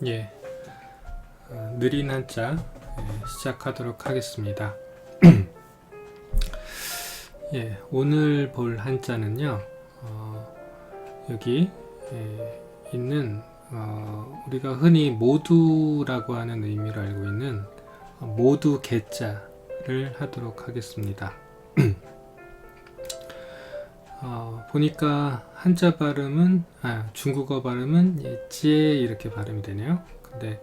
예, 느린 한자 시작하도록 하겠습니다. 예, 오늘 볼 한자는요, 여기 있는 우리가 흔히 모두라고 하는 의미를 알고 있는 모두 개자를 하도록 하겠습니다. 보니까 한자 발음은 중국어 발음은 찌에 이렇게 발음이 되네요. 근데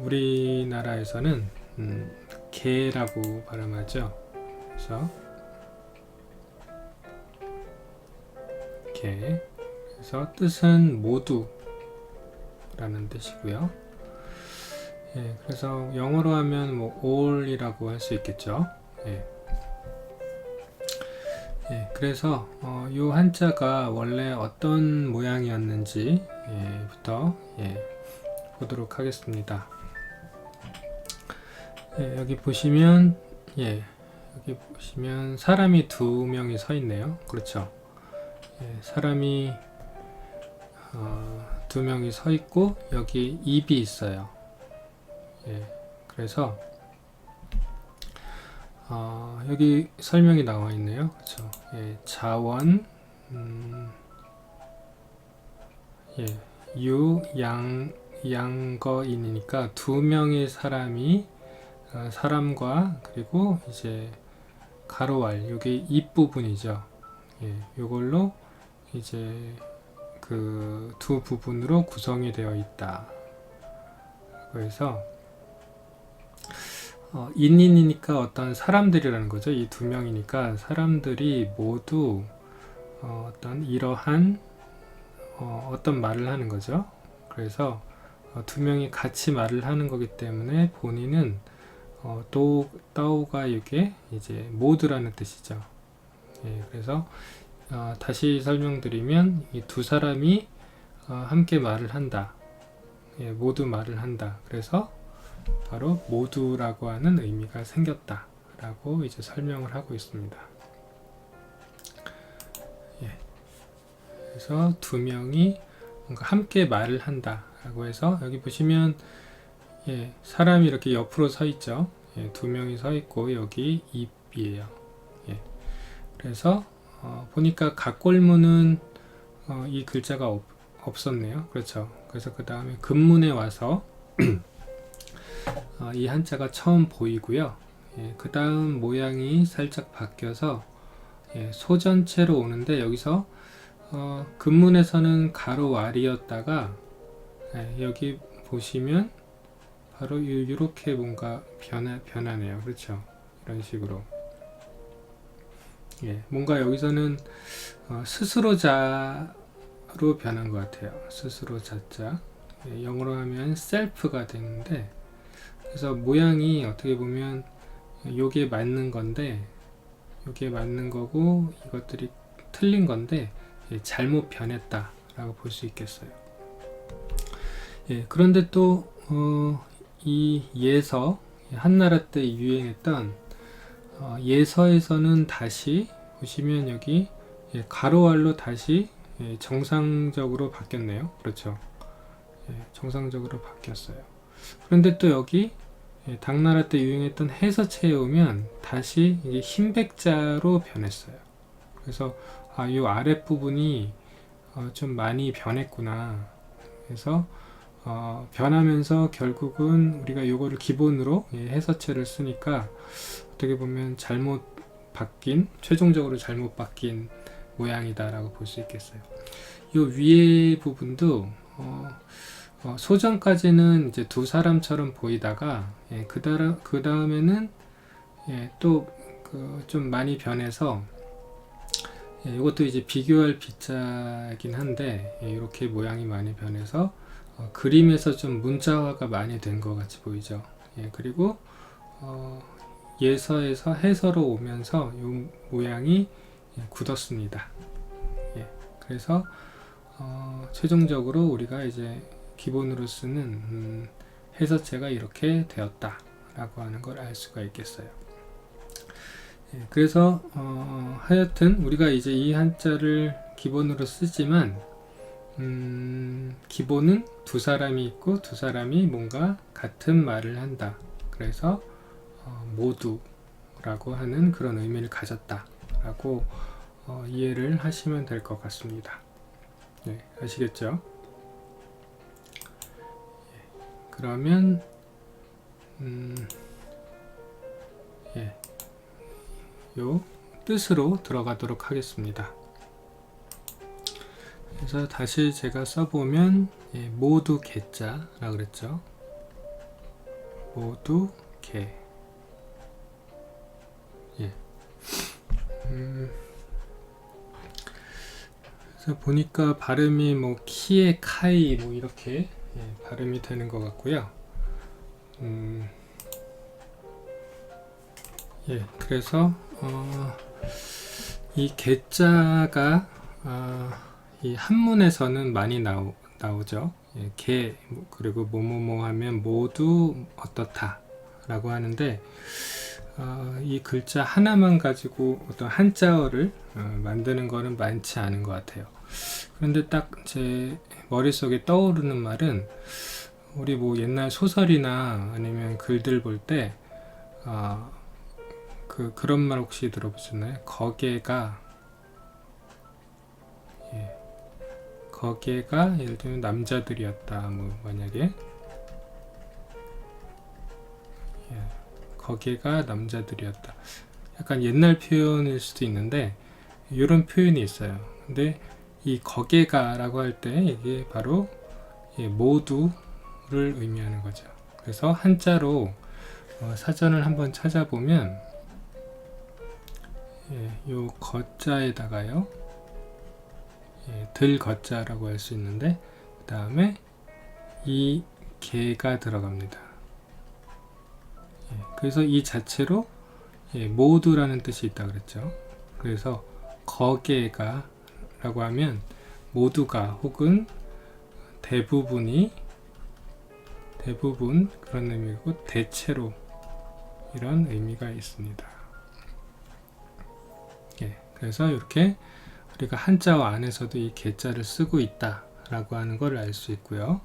우리나라에서는 개라고 발음하죠. 그래서 개. 그래서 뜻은 모두라는 뜻이고요. 예, 그래서 영어로 하면 뭐 all이라고 할 수 있겠죠. 예. 예, 그래서 이 한자가 원래 어떤 모양이었는지 부터 보도록 하겠습니다. 여기 보시면 사람이 두 명이 서 있네요. 그렇죠. 사람이 두 명이 서 있고 여기 입이 있어요. 그래서 여기 설명이 나와 있네요. 그렇죠. 자원, 양거인이니까 두 명의 사람이 사람과 그리고 이제 가로알 여기 입 부분이죠. 이걸로 이제 그 두 부분으로 구성이 되어 있다. 그래서 인인이니까 어떤 사람들이라는 거죠. 이 두 명이니까 사람들이 모두 어떤 이러한 어떤 말을 하는 거죠. 그래서 두 명이 같이 말을 하는 거기 때문에 본인은 따오가 이게 이제 모두라는 뜻이죠. 그래서 다시 설명드리면 이 두 사람이 함께 말을 한다. 모두 말을 한다. 그래서 바로 모두라고 하는 의미가 생겼다 라고 이제 설명을 하고 있습니다. 그래서 두 명이 뭔가 함께 말을 한다 라고 해서 여기 보시면 사람이 이렇게 옆으로 서 있죠. 두 명이 서 있고 여기 입이에요. 그래서 보니까 각골문은 이 글자가 없었네요. 그렇죠. 그래서 그 다음에 금문에 와서 이 한자가 처음 보이고요. 그 다음 모양이 살짝 바뀌어서 소 전체로 오는데 여기서 금문에서는 가로알이었다가 여기 보시면 바로 이렇게 뭔가 변하네요. 그렇죠. 이런 식으로 뭔가 여기서는 스스로 자로 변한 것 같아요. 스스로 자자. 영어로 하면 self가 되는데 그래서 모양이 어떻게 보면 요게 맞는 건데 요게 맞는 거고 이것들이 틀린 건데 잘못 변했다 라고 볼 수 있겠어요. 그런데 또 이 예서 한나라 때 유행했던 예서에서는 다시 보시면 여기 가로알로 다시 정상적으로 바뀌었네요. 그렇죠. 정상적으로 바뀌었어요. 그런데 또 여기 당나라 때 유행했던 해서체에 오면 다시 이게 흰백자로 변했어요. 그래서 이 아랫부분이 좀 많이 변했구나. 그래서 변하면서 결국은 우리가 이거를 기본으로 해서체를 쓰니까 어떻게 보면 최종적으로 잘못 바뀐 모양이다 라고 볼 수 있겠어요. 이 위에 부분도 소전까지는 이제 두 사람처럼 보이다가 그 다음에는 또 좀 많이 변해서 이것도 이제 비교할 비자이긴 한데 이렇게 모양이 많이 변해서 그림에서 좀 문자화가 많이 된 것 같이 보이죠. 그리고 예서에서 해서로 오면서 이 모양이 굳었습니다. 그래서 최종적으로 우리가 이제 기본으로 쓰는 해서체가 이렇게 되었다 라고 하는 걸 알 수가 있겠어요. 그래서 하여튼 우리가 이제 이 한자를 기본으로 쓰지만 기본은 두 사람이 있고 두 사람이 뭔가 같은 말을 한다. 그래서 모두라고 하는 그런 의미를 가졌다 라고 이해를 하시면 될 것 같습니다. 네, 아시겠죠? 그러면 요 뜻으로 들어가도록 하겠습니다. 그래서 다시 제가 써보면 모두 개자라 그랬죠. 모두 개. 그래서 보니까 발음이 뭐 키에 카이 뭐 이렇게 발음이 되는 것 같고요. 그래서 이 개자가 이 한문에서는 많이 나오죠. 개 그리고 뭐뭐뭐 하면 모두 어떻다 라고 하는데 이 글자 하나만 가지고 어떤 한자어를 만드는 거는 많지 않은 것 같아요. 그런데 딱 제 머릿속에 떠오르는 말은 우리 뭐 옛날 소설이나 아니면 글들 볼 때 그런 말 혹시 들어보셨나요? 거기가 예를 들면 남자들이었다. 뭐 만약에 거기가 남자들이었다. 약간 옛날 표현일 수도 있는데 이런 표현이 있어요. 근데 이 거기가 라고 할 때 이게 바로 모두를 의미하는 거죠. 그래서 한자로 사전을 한번 찾아보면 요 거자에다가요 들 거자라고 할 수 있는데 그 다음에 이 개가 들어갑니다. 그래서 이 자체로 모두라는 뜻이 있다 그랬죠. 그래서 거개가 라고 하면 모두가 혹은 대부분 그런 의미고 대체로 이런 의미가 있습니다. 그래서 이렇게 우리가 한자어 안에서도 이 개자를 쓰고 있다 라고 하는 걸 알 수 있고요.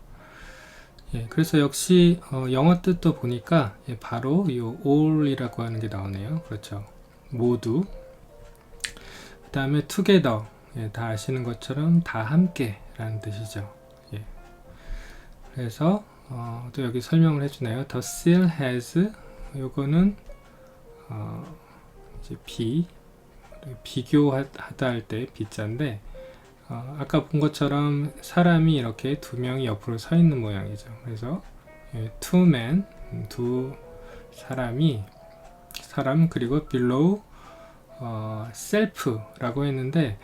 그래서 역시 영어 뜻도 보니까 바로 이 all이라고 하는 게 나오네요. 그렇죠. 모두. 그 다음에 together. 다 아시는 것처럼 다 함께 라는 뜻이죠. 그래서 또 여기 설명을 해주네요. The seal has 요거는 이제 비교하다 할 때 비자인데 아까 본 것처럼 사람이 이렇게 두 명이 옆으로 서 있는 모양이죠. 그래서 two men 두 사람 그리고 below self라고 했는데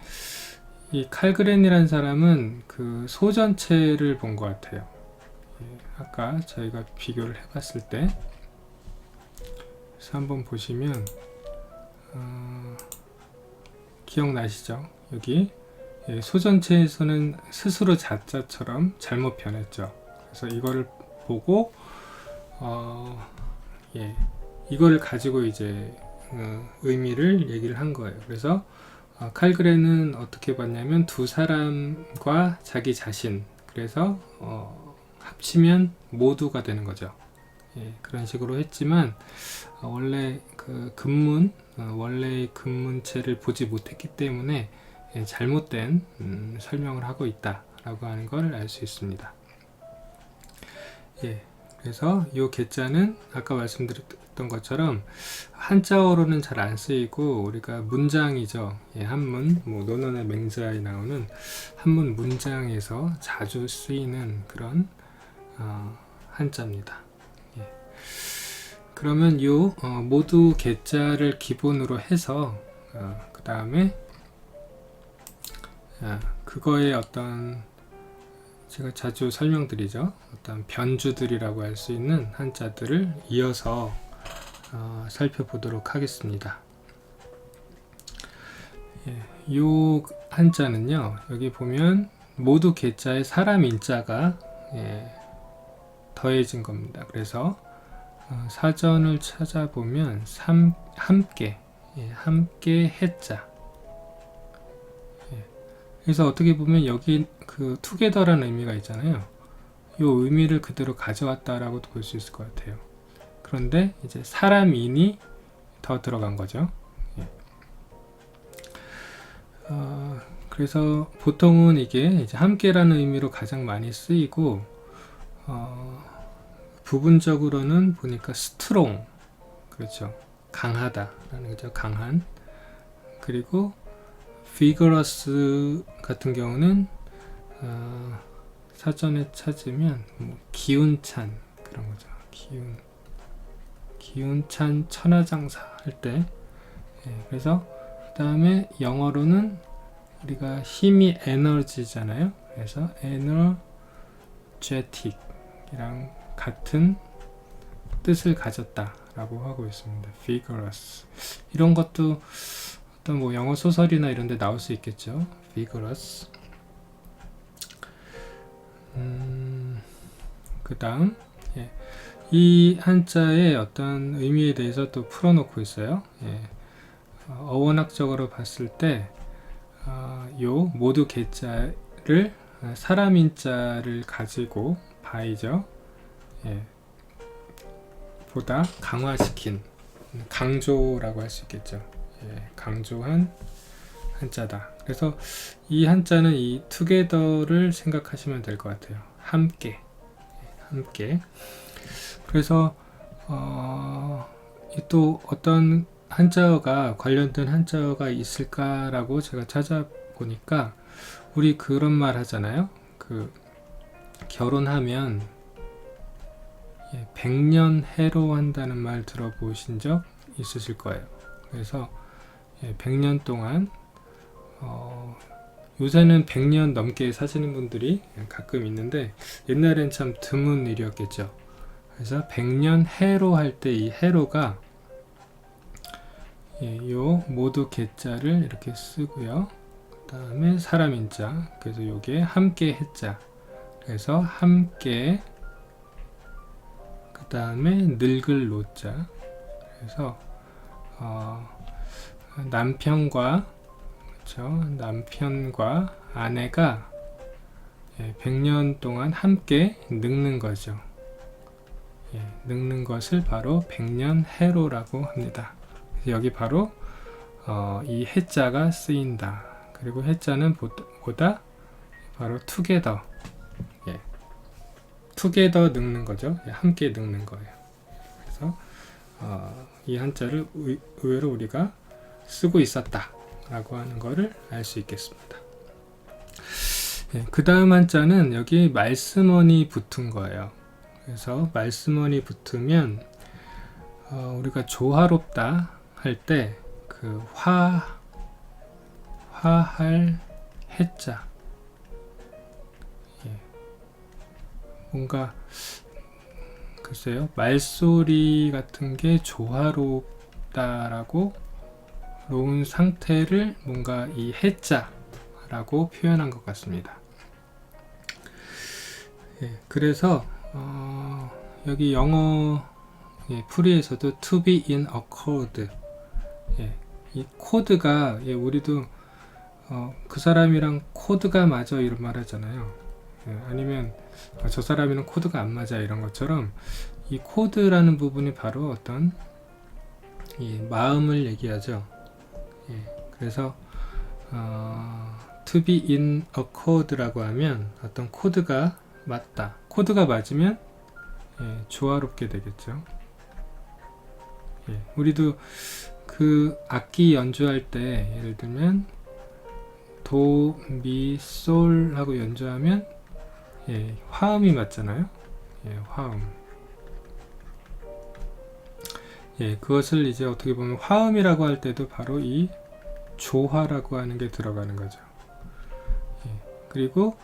이 칼그렌이라는 사람은 그 소전체를 본 것 같아요. 아까 저희가 비교를 해봤을 때 그래서 한번 보시면 기억나시죠? 여기 소전체에서는 스스로 자자처럼 잘못 변했죠. 그래서 이거를 보고 이거를 가지고 이제 의미를 얘기를 한 거예요. 그래서 칼그렌은 어떻게 봤냐면 두 사람과 자기 자신 그래서 합치면 모두가 되는 거죠. 그런 식으로 했지만 원래 그 원래의 근문체를 보지 못했기 때문에 잘못된 설명을 하고 있다라고 하는 걸 알 수 있습니다. 그래서 이 개자는 아까 말씀드렸던 것처럼 한자어로는 잘 안 쓰이고 우리가 문장이죠. 한문, 뭐 논어나 맹자에 나오는 한문 문장에서 자주 쓰이는 그런 한자입니다. 그러면 이 모두 개자를 기본으로 해서 그 다음에 그거의 어떤 제가 자주 설명드리죠. 어떤 변주들이라고 할 수 있는 한자들을 이어서 살펴보도록 하겠습니다. 이 한자는요. 여기 보면 모두 개자에 사람 인자가 더해진 겁니다. 그래서 사전을 찾아보면 함께 해자 그래서 어떻게 보면 여기 그 together라는 의미가 있잖아요. 이 의미를 그대로 가져왔다라고도 볼 수 있을 것 같아요. 그런데 이제 사람인이 더 들어간 거죠. 예. 그래서 보통은 이게 이제 함께라는 의미로 가장 많이 쓰이고, 부분적으로는 보니까 strong, 그렇죠. 강하다라는 거죠. 강한. 그리고 vigorous 같은 경우는 사전에 찾으면 뭐 기운찬 그런 거죠. 기운찬 천하장사 할 때. 예, 그래서 그 다음에 영어로는 우리가 힘이 에너지잖아요. 그래서 energetic이랑 같은 뜻을 가졌다라고 하고 있습니다. vigorous. 이런 것도 어떤 뭐 영어 소설이나 이런 데 나올 수 있겠죠. vigorous. 그 다음, 예. 이 한자의 어떤 의미에 대해서 또 풀어놓고 있어요. 예. 어원학적으로 봤을 때, 요 모두 개자를 사람인자를 가지고 바이죠. 예. 보다 강화시킨, 강조라고 할 수 있겠죠. 예. 강조한 한자다. 그래서 이 한자는 이 together를 생각하시면 될 것 같아요. 함께. 함께. 그래서 또 어떤 한자어가 관련된 한자어가 있을까라고 제가 찾아보니까 우리 그런 말 하잖아요. 그 결혼하면 백년해로 한다는 말 들어보신 적 있으실 거예요. 그래서 100년 동안 요새는 100년 넘게 사시는 분들이 가끔 있는데 옛날엔 참 드문 일이었겠죠. 그래서 100년 해로 할 때 이 해로가 요 모두 개자를 이렇게 쓰고요. 그 다음에 사람인자. 그래서 요게 함께 해자. 그래서 함께 그 다음에 늙을 노자. 그래서 남편과 그렇죠? 남편과 아내가 100년 동안 함께 늙는 거죠. 늙는 것을 바로 백년해로라고 합니다. 여기 바로 이 해자가 쓰인다. 그리고 해자는 보다 바로 together, together 늙는 거죠. 함께 늙는 거예요. 그래서 이 한자를 의외로 우리가 쓰고 있었다 라고 하는 것을 알 수 있겠습니다. 그 다음 한자는 여기 말씀원이 붙은 거예요. 그래서 말씀원이 붙으면 우리가 조화롭다 할 때 그 화할 해자, 뭔가 글쎄요, 말소리 같은 게 조화롭다라고 로운 상태를 뭔가 이 해자라고 표현한 것 같습니다. 그래서 여기 영어 풀이에서도 to be in accord, 이 코드가 우리도 그 사람이랑 코드가 맞아 이런 말 하잖아요. 아니면 저 사람이랑 코드가 안 맞아 이런 것처럼 이 코드라는 부분이 바로 어떤 이 마음을 얘기하죠. 그래서 to be in accord라고 하면 어떤 코드가 맞다. 코드가 맞으면 조화롭게 되겠죠. 우리도 그 악기 연주할 때 예를 들면 도, 미, 솔 하고 연주하면 화음이 맞잖아요. 화음. 그것을 이제 어떻게 보면 화음이라고 할 때도 바로 이 조화라고 하는 게 들어가는 거죠. 그리고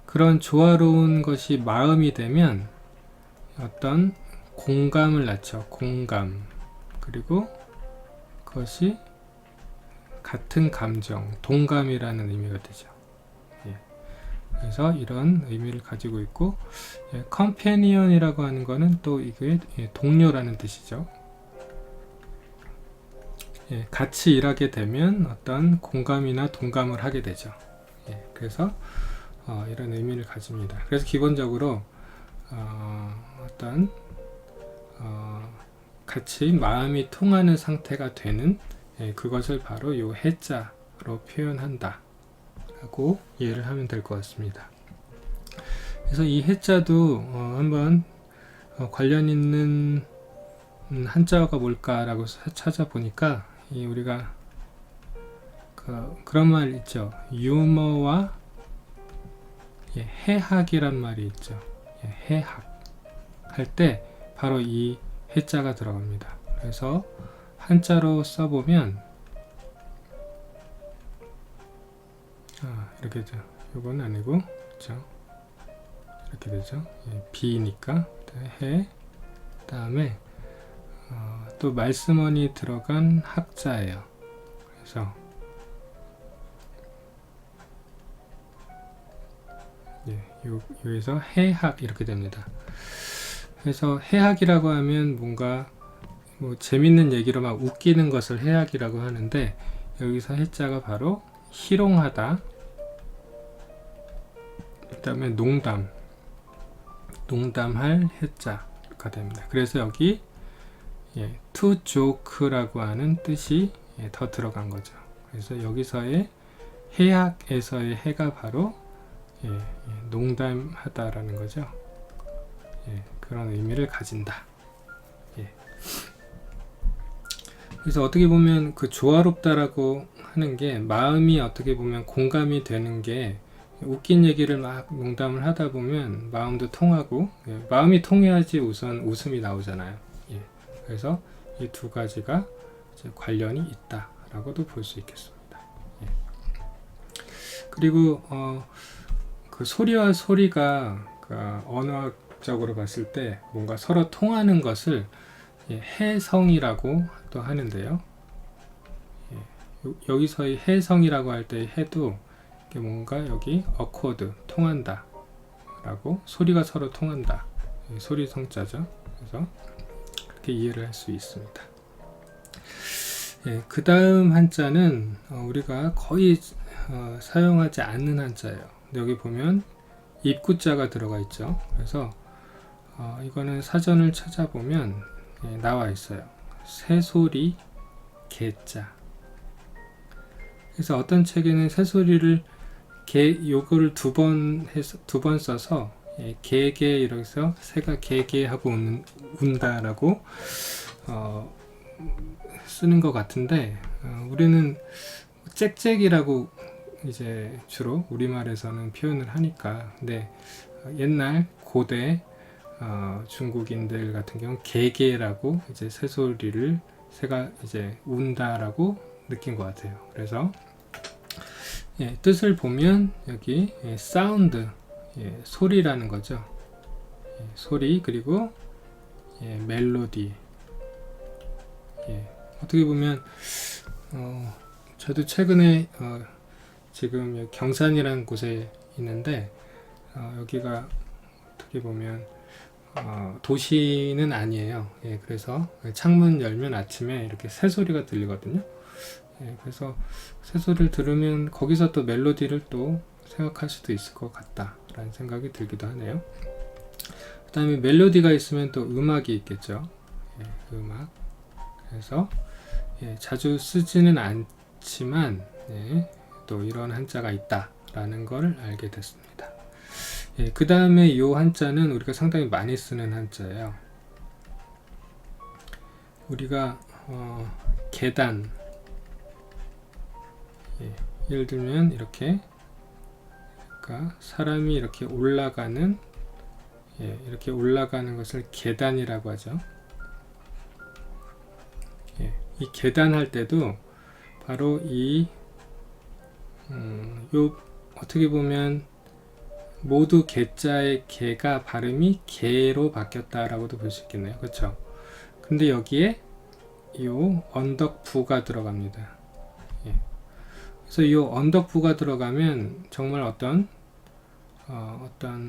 그런 조화로운 것이 마음이 되면 어떤 공감을 낳죠. 공감. 그리고 그것이 같은 감정, 동감이라는 의미가 되죠. 그래서 이런 의미를 가지고 있고, companion이라고 하는 거는 또 이게 동료라는 뜻이죠. 같이 일하게 되면 어떤 공감이나 동감을 하게 되죠. 그래서 이런 의미를 가집니다. 그래서 기본적으로 어떤 같이 마음이 통하는 상태가 되는 그것을 바로 요 해자로 표현한다 라고 이해를 하면 될 것 같습니다. 그래서 이 해자도 한번 관련 있는 한자어가 뭘까라고 찾아보니까 우리가 그런 말 있죠. 유머와 해학이란 말이 있죠. 해학 할 때 바로 이 해자가 들어갑니다. 그래서 한자로 써보면 이렇게 되죠. 이건 아니고 그렇죠? 이렇게 되죠. 비니까 해 다음에 또 말씀원이 들어간 학자예요. 그래서 여기서 해학 이렇게 됩니다. 그래서 해학이라고 하면 뭔가 뭐 재밌는 얘기로 막 웃기는 것을 해학이라고 하는데, 여기서 해자가 바로 희롱하다, 그 다음에 농담할 해자가 됩니다. 그래서 여기 to joke라고 하는 뜻이 더 들어간 거죠. 그래서 여기서의 해학에서의 해가 바로 농담하다라는 거죠. 그런 의미를 가진다. 그래서 어떻게 보면 그 조화롭다라고 하는 게 마음이 어떻게 보면 공감이 되는 게, 웃긴 얘기를 막 농담을 하다 보면 마음도 통하고, 마음이 통해야지 우선 웃음이 나오잖아요. 그래서 이 두 가지가 이제 관련이 있다라고도 볼 수 있겠습니다. 그리고 그 소리와 소리가 언어적으로 봤을 때 뭔가 서로 통하는 것을 해성이라고 또 하는데요. 여기서의 해성이라고 할 때 해도 뭔가 여기 어코드 통한다 라고, 소리가 서로 통한다, 소리 성자죠. 그래서 그렇게 이해를 할 수 있습니다. 그 다음 한자는 우리가 거의 사용하지 않는 한자예요. 여기 보면 입구자가 들어가 있죠. 그래서 이거는 사전을 찾아보면 나와 있어요. 새소리 개자. 그래서 어떤 책에는 새소리를 요거를 두 번 써서 개개 이렇게 해서 새가 개개 하고 운다라고 쓰는 것 같은데, 우리는 짹짹이라고 이제 주로 우리말에서는 표현을 하니까. 근데 옛날 고대 중국인들 같은 경우 개개라고 이제 새소리를 새가 이제 운다라고 느낀 것 같아요. 그래서 뜻을 보면 여기 사운드, 소리라는 거죠. 소리, 그리고 멜로디. 어떻게 보면 저도 최근에 지금 경산이라는 곳에 있는데, 여기가 어떻게 보면 도시는 아니에요. 그래서 창문 열면 아침에 이렇게 새소리가 들리거든요. 그래서 새소리를 들으면 거기서 또 멜로디를 또 생각할 수도 있을 것 같다 라는 생각이 들기도 하네요. 그 다음에 멜로디가 있으면 또 음악이 있겠죠. 음악. 그래서 자주 쓰지는 않지만 또 이런 한자가 있다 라는 걸 알게 됐습니다. 그 다음에 이 한자는 우리가 상당히 많이 쓰는 한자예요. 우리가 계단, 예를 들면 이렇게, 그러니까 사람이 이렇게 올라가는 것을 계단이라고 하죠. 이 계단 할 때도 바로 어떻게 보면 모두 개자의 개가 발음이 개로 바뀌었다라고도 볼 수 있겠네요. 그렇죠? 근데 여기에 이 언덕부가 들어갑니다. 그래서 이 언덕부가 들어가면 정말 어떤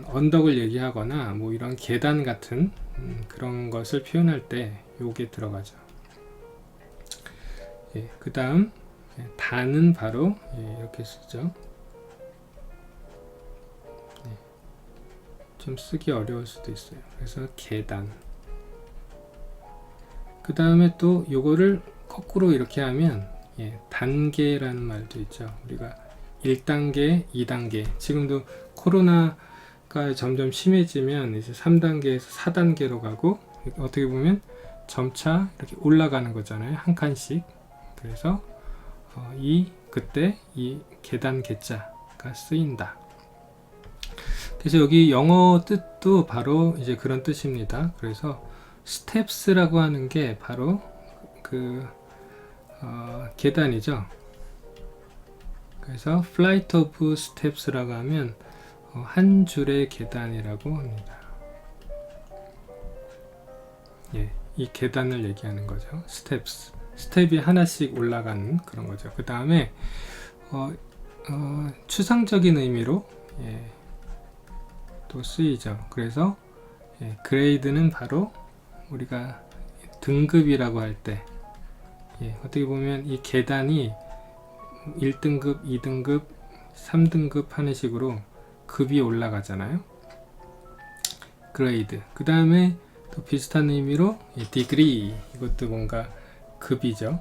언덕을 얘기하거나 뭐 이런 계단 같은 그런 것을 표현할 때 요게 들어가죠. 그 다음 단은 바로 이렇게 쓰죠. 좀 쓰기 어려울 수도 있어요. 그래서 계단. 그 다음에 또 요거를 거꾸로 이렇게 하면 단계라는 말도 있죠. 우리가 1단계, 2단계. 지금도 코로나가 점점 심해지면 이제 3단계에서 4단계로 가고, 어떻게 보면 점차 이렇게 올라가는 거잖아요. 한 칸씩. 그래서 그때 이 계단 계자가 쓰인다. 그래서 여기 영어 뜻도 바로 이제 그런 뜻입니다. 그래서 스텝스라고 하는 게 바로 계단이죠. 그래서 flight of steps라고 하면 한 줄의 계단이라고 합니다. 이 계단을 얘기하는 거죠. steps. 스텝이 하나씩 올라가는 그런 거죠. 그 다음에 추상적인 의미로 또 쓰이죠. 그래서 그레이드는 바로 우리가 등급이라고 할 때, 어떻게 보면 이 계단이 1등급, 2등급, 3등급 하는 식으로 급이 올라가잖아요. 그레이드. 그 다음에 또 비슷한 의미로 디그리, 이것도 뭔가 급이죠.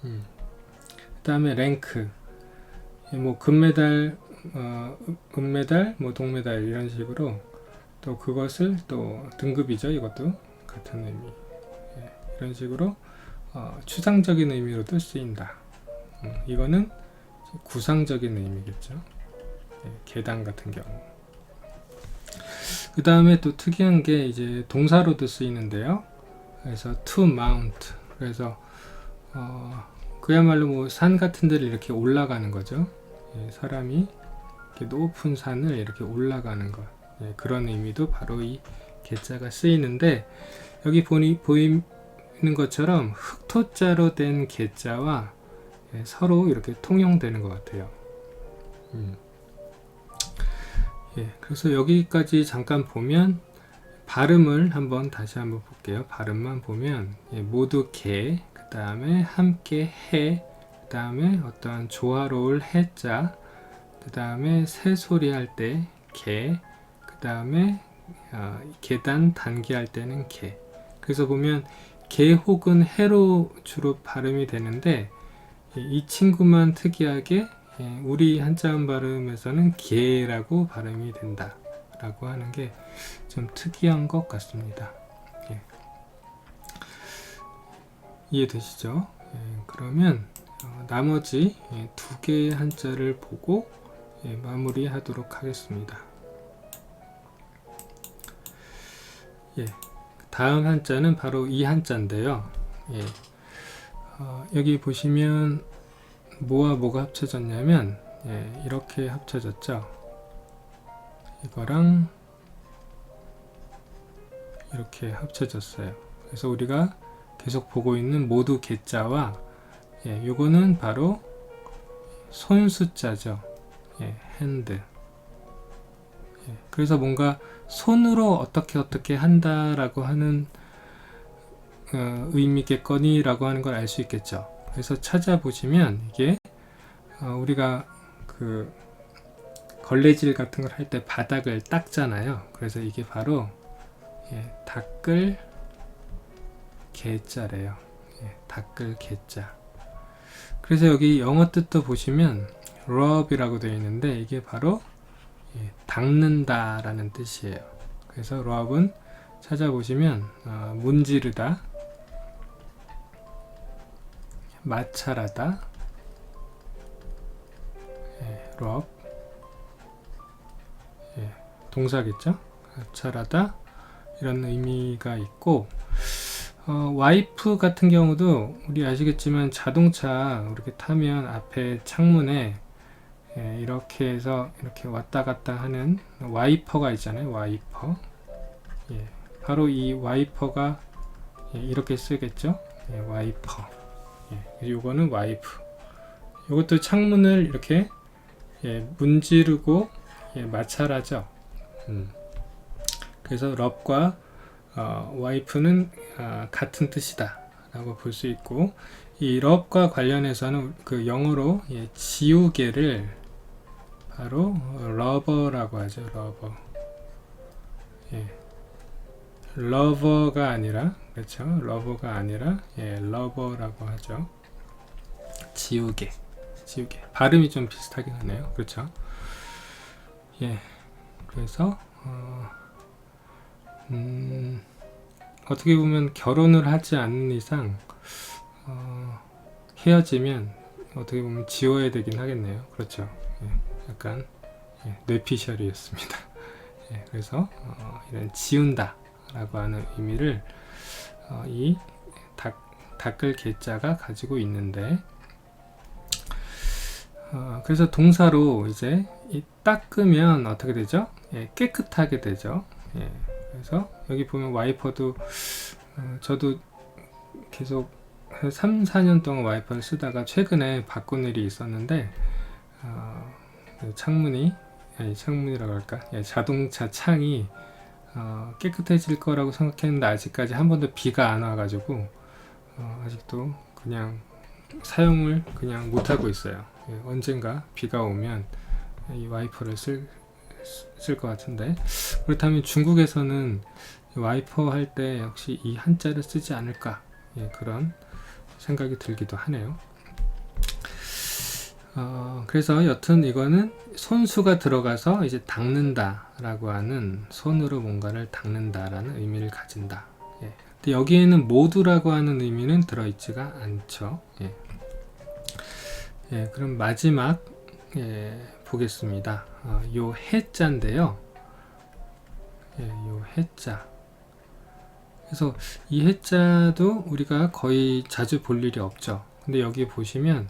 그 다음에 랭크, 뭐 금메달, 은메달, 뭐 동메달 이런 식으로 또 그것을 또 등급이죠. 이것도 같은 의미. 이런 식으로 추상적인 의미로도 쓰인다. 이거는 구상적인 의미겠죠. 계단 같은 경우. 그 다음에 또 특이한 게 이제 동사로도 쓰이는데요. 그래서 to mount. 그래서 그야말로 뭐 산 같은 데를 이렇게 올라가는 거죠. 사람이 이렇게 높은 산을 이렇게 올라가는 것. 그런 의미도 바로 이 계자가 쓰이는데, 여기 보이는 것처럼 흑토자로 된 계자와 서로 이렇게 통용되는 것 같아요. 그래서 여기까지 잠깐 보면 발음을 다시 한번 볼게요. 발음만 보면 모두 개, 그 다음에 함께 해, 그 다음에 어떠한 조화로울 해자, 그 다음에 새소리 할 때 개, 그 다음에 계단 단계 할 때는 개. 그래서 보면 개 혹은 해로 주로 발음이 되는데, 이 친구만 특이하게 우리 한자음 발음에서는 개라고 발음이 된다 라고 하는 게 좀 특이한 것 같습니다. 이해되시죠? 그러면 나머지 두 개의 한자를 보고 마무리하도록 하겠습니다. 다음 한자는 바로 이 한자인데요. 여기 보시면 뭐와 뭐가 합쳐졌냐면 이렇게 합쳐졌죠. 이거랑 이렇게 합쳐졌어요. 그래서 우리가 계속 보고 있는 모두 개자와 요거는 바로 손수자죠. 핸드. 그래서 뭔가 손으로 어떻게 한다라고 하는 의미겠거니 라고 하는 걸 알 수 있겠죠. 그래서 찾아보시면 이게 우리가 그 걸레질 같은 걸 할 때 바닥을 닦잖아요. 그래서 이게 바로 닦을 개자래요. 닦을 개자. 그래서 여기 영어 뜻도 보시면 rub이라고 되어 있는데, 이게 바로 닦는다 라는 뜻이에요. 그래서 rub은 찾아보시면 문지르다, 마찰하다, rub, 동사겠죠? 마찰하다 이런 의미가 있고, 와이프 같은 경우도 우리 아시겠지만 자동차 이렇게 타면 앞에 창문에 이렇게 해서 이렇게 왔다 갔다 하는 와이퍼가 있잖아요. 와이퍼. 바로 이 와이퍼가 이렇게 쓰겠죠. 와이퍼. 요거는 와이프. 요것도 창문을 이렇게 문지르고 마찰하죠. 그래서 럽과 와이프는 같은 뜻이다 라고 볼 수 있고, 이 럽과 관련해서는 그 영어로 지우개를 바로 러버라고 하죠. 러버. 예, 러버가 아니라, 그렇죠? 러버가 아니라, 예, 러버라고 하죠. 지우개, 지우개. 발음이 좀 비슷하긴 하네요. 그렇죠? 예, 그래서 어떻게 보면 결혼을 하지 않는 이상 헤어지면 어떻게 보면 지워야 되긴 하겠네요. 그렇죠? 예, 약간 뇌피셜이었습니다. 예, 그래서 이런 지운다 라고 하는 의미를 이 닦을 개자가 가지고 있는데, 그래서 동사로 이제 이 닦으면 어떻게 되죠? 예, 깨끗하게 되죠. 예, 그래서 여기 보면 와이퍼도 저도 계속 한 3, 4년 동안 와이퍼를 쓰다가 최근에 바꾼 일이 있었는데, 창문이라고 할까? 예, 자동차 창이 깨끗해질 거라고 생각했는데 아직까지 한 번도 비가 안 와가지고 아직도 그냥 사용을 그냥 못하고 있어요. 예, 언젠가 비가 오면 이 와이퍼를 쓸 것 같은데, 그렇다면 중국에서는 와이퍼 할 때 역시 이 한자를 쓰지 않을까, 예, 그런 생각이 들기도 하네요. 그래서 여튼 이거는 손수가 들어가서 이제 닦는다 라고 하는, 손으로 뭔가를 닦는다라는 의미를 가진다. 예. 근데 여기에는 모두라고 하는 의미는 들어있지가 않죠. 예. 예, 그럼 마지막 보겠습니다. 요 해자인데요. 예, 요 해자. 그래서 이 해자도 우리가 거의 자주 볼 일이 없죠. 근데 여기 보시면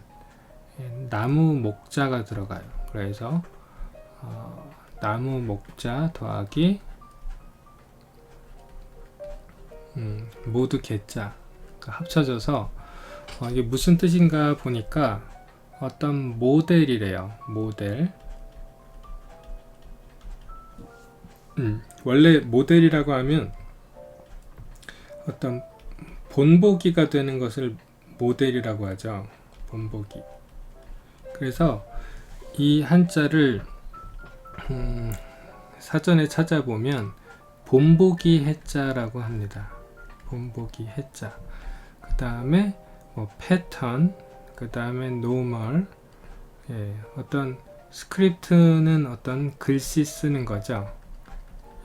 나무 목자가 들어가요. 그래서 나무 목자 더하기 모두 개자 합쳐져서 이게 무슨 뜻인가 보니까 어떤 모델이래요. 모델. 원래 모델이라고 하면 어떤 본보기가 되는 것을 모델이라고 하죠. 본보기. 그래서 이 한자를 사전에 찾아보면 본보기 해자라고 합니다. 본보기 해자. 그 다음에 뭐 패턴, 그 다음에 노멀. 예, 어떤 스크립트는 어떤 글씨 쓰는 거죠.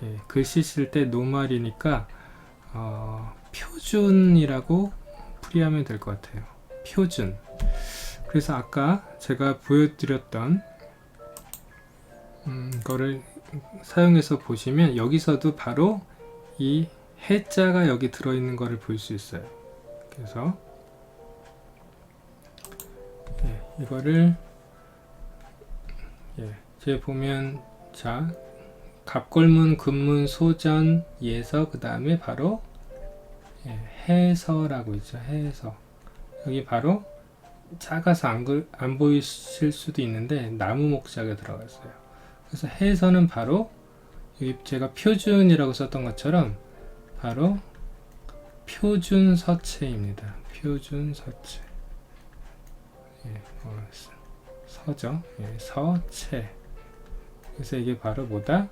예, 글씨 쓸 때 노멀이니까 표준이라고 풀이하면 될 것 같아요. 표준. 그래서 아까 제가 보여드렸던 거를 사용해서 보시면 여기서도 바로 이 해자가 여기 들어있는 거를 볼 수 있어요. 그래서 이거를 제가 보면 자 갑골문, 근문, 소전, 예서, 그 다음에 바로 해서라고 있죠. 해서. 여기 바로 작아서 안 보이실 수도 있는데 나무 목자가 들어갔어요. 그래서 해서는 바로 여기 제가 표준이라고 썼던 것처럼 바로 표준 서체입니다. 표준 서체. 서죠. 서체. 그래서 이게 바로 뭐다?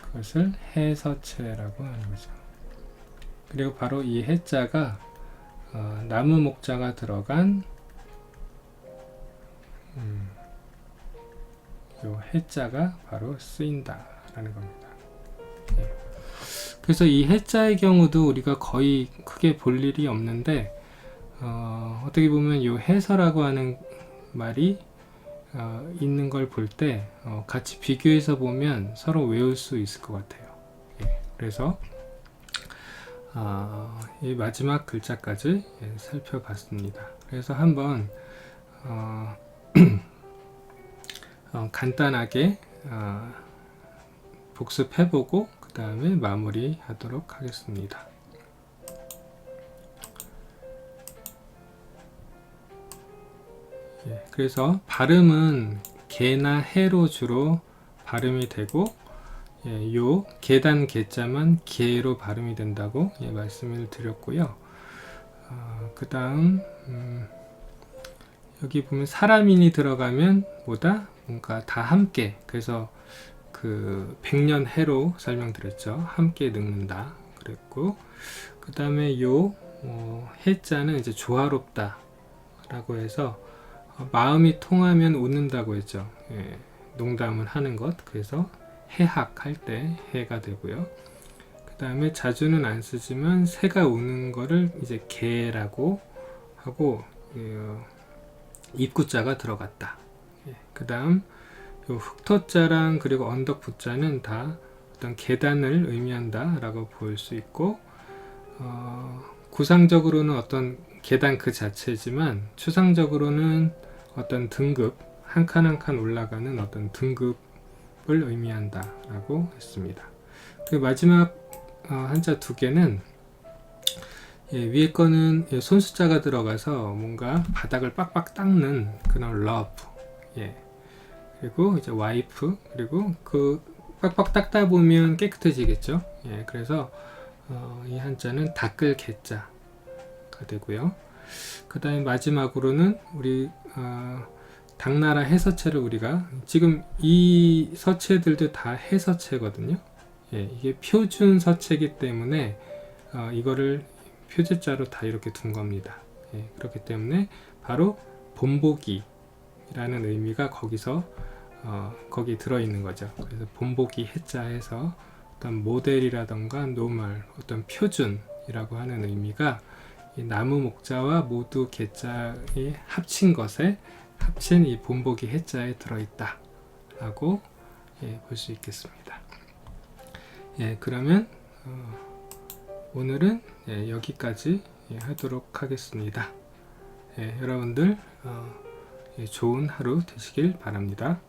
그것을 해서체라고 하는 거죠. 그리고 바로 이 해자가 나무 목자가 들어간 요 해자가 바로 쓰인다라는 겁니다. 그래서 이 해자의 경우도 우리가 거의 크게 볼 일이 없는데 어떻게 보면 요 해서라고 하는 말이 있는 걸 볼 때 같이 비교해서 보면 서로 외울 수 있을 것 같아요. 그래서 이 마지막 글자까지 살펴봤습니다. 그래서 한번 간단하게 복습해보고 그 다음에 마무리 하도록 하겠습니다. 그래서 발음은 개나 해로 주로 발음이 되고 요 계단 개자만 개로 발음이 된다고 말씀을 드렸고요. 그 다음 여기 보면 사람인이 들어가면 뭐다? 뭔가 다 함께. 그래서 그 백년해로 설명드렸죠. 함께 늙는다 그랬고, 그 다음에 요 해자는 이제 조화롭다 라고 해서 마음이 통하면 웃는다고 했죠. 예, 농담을 하는 것. 그래서 해학 할 때 해가 되고요. 그 다음에 자주는 안 쓰지만 새가 우는 거를 이제 개라고 하고, 입구자가 들어갔다. 예, 그 다음 요 흑토자랑 그리고 언덕부자는 다 어떤 계단을 의미한다 라고 볼 수 있고, 구상적으로는 어떤 계단 그 자체지만 추상적으로는 어떤 등급, 한 칸 한 칸 올라가는 어떤 등급을 의미한다 라고 했습니다. 그리고 마지막 한자 두 개는, 위에 거는 손수자가 들어가서 뭔가 바닥을 빡빡 닦는 그런 love, 그리고 이제 와이프, 그리고 그 빡빡 닦다 보면 깨끗해지겠죠. 그래서 이 한자는 닦을 개자가 되고요. 그 다음에 마지막으로는 우리 당나라 해서체를 우리가 지금 이 서체들도 다 해서체거든요. 이게 표준 서체이기 때문에 이거를 표제자로 다 이렇게 둔 겁니다. 그렇기 때문에 바로 본보기라는 의미가 거기서 거기 들어있는 거죠. 그래서 본보기 해자에서 어떤 모델이라던가 노멀, 어떤 표준이라고 하는 의미가 이 나무 목자와 모두 개자의 합친 것에 합친 이 본보기 해자에 들어있다 라고 볼 수 있겠습니다. 그러면 오늘은 여기까지 하도록 하겠습니다. 여러분들 좋은 하루 되시길 바랍니다.